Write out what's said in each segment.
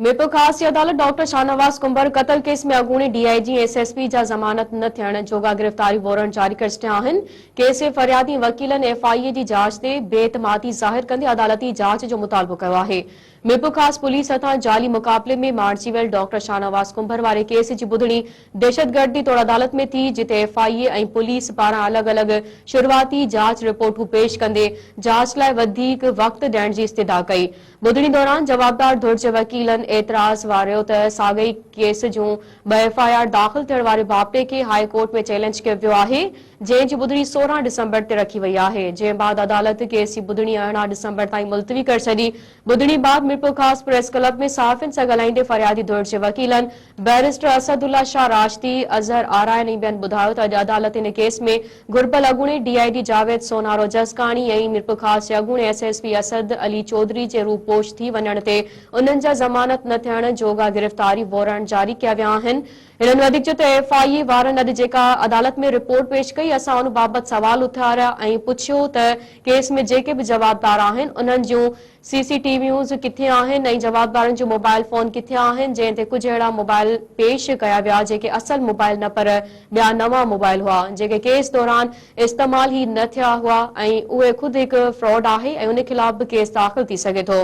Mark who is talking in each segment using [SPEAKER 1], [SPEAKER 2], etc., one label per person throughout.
[SPEAKER 1] मीरपुर ख़ासि अदालत doctor Shahnawaz comber कत्ल केस में अॻूणे डीआईजी एसएसपी जा ज़मानत न थियण जोगा गिरफ़्तारी वारंट जारी करे छॾिया आहिनि। केस जे फ़रियादी वकीलनि एफआईए जी जांच ते बेइतमादी ज़ाहिर कंदे अदालती जांच जो मुतालबो कयो आहे। मीरपुर ख़ासि पुलिस हथां जाली मुक़ाबले में मारिजी वियल डॉक्टर शाहनवाज कुंबर वारे केस जी ॿुधणी दहशतगर्दी तौर अदालत में थी, जिते एफआईए ऐं पुलिस पारां अलॻि-अलॻि शुरूआती जांच रिपोर्टूं पेश कंदे जांच लाइ वधीक वक़्त ॾियण जी इस्तदा कई। ॿुधणी दौरान जवाबदार धुर जे वकीलनि एतराज़ वारियो त साॻई केस जूं 2 एफआईआर दाख़िल थियण वारे मामले खे हाई कोर्ट में चैलेंज कयो वियो आहे, जंहिं जी ॿुधणी 16 डिसंबर ते रखी वई आहे, जंहिं बाद अदालत केस जी ॿुधणी 18 डिसंबर ताईं मुलतवी करे छॾी। ॿुधणी बाद मीरपुर ख़ासि प्रेस क्लब में सहाफ़ियुनि सां ॻाल्हाईंदे फ़रियादी धुर जे वकीलनि बैरिस्टर असदुल्ला शाह राशदी, अज़हर आरायन ऐं ॿियनि ॿुधायो त अॼु अदालत इन केस में घुर्बल अॻूणे डीआईजी जावेद सोनारो जसकाणी ऐं मीरपुर ख़ासि जे अॻूणे एसएसपी असद अली चौधरी जे रूपोश थी वञण ते उन्हनि जा ज़मानत न थियण जोगा गिरफ़्तारी वारंट जारी कया विया आहिनि। हिननि वधीक चयो त एफआईए वारनि अॼु जेका अदालत में रिपोर्ट पेश कई, असां उन बाबति सवाल उथियारिया ऐं पुछियो त केस में जेके बि जवाबदार आहिनि उन्हनि जूं सीसीटीवियूं किथे आहिनि ऐं जवाबदारनि जो मोबाइल फोन किथे आहिनि, जंहिं ते कुझु अहिड़ा मोबाइल पेश कया विया जेके असल मोबाइल न पर ॿिया नवां मोबाइल हुआ, जेके केस दौरान इस्तेमाल ई न थिया हुआ ऐं उहे खुदि हिकु फ्रॉड आहे ऐं उन खिलाफ़ बि केस दाख़िल थी सघे थो।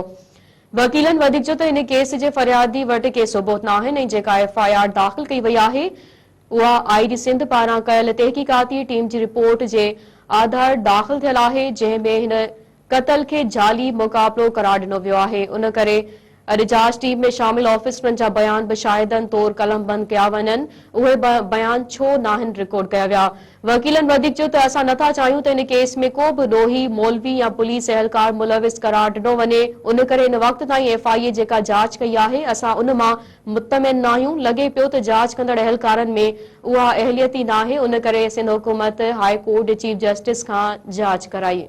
[SPEAKER 1] वकीलनि वधीक चयो त इन केस जे फ़रियादी वटि के सबूत न आहिनि ऐं जेका एफआईआर दाख़िल कई वई आहे उहा आईडी सिंध पारां कयल तहक़ीक़ाती टीम जी रिपोर्ट जे आधार दाख़िल थियल आहे, जंहिं में हिन क़त्ल खे जाली मुक़ाबलो करार ॾिनो वियो आहे। उन करे अॼु जांच टीम में शामिल ऑफिसरनि जा बयान बि शाहिदनि तौर कलमबंद कया वञनि। उहे बयान छो नाहिनि रिकॉर्ड कया विया? वकीलनि वधीक चयो त असां नथा चाहियूं त इन केस में को बि ॾोही मौलवी या पुलिस एहलकार मुलविस करार ॾिनो वञे। उन करे इन वक़्त ताईं एफआईए जेका जांच कई आहे, असां उन मां मुतमिन न आहियूं। लॻे पियो त जांच कंदड़ एहलकारनि में उहा अहलियत ई नाहे। उन करे सिंध हुकूमत हाई कोर्ट चीफ जस्टिस खां जांच कराई।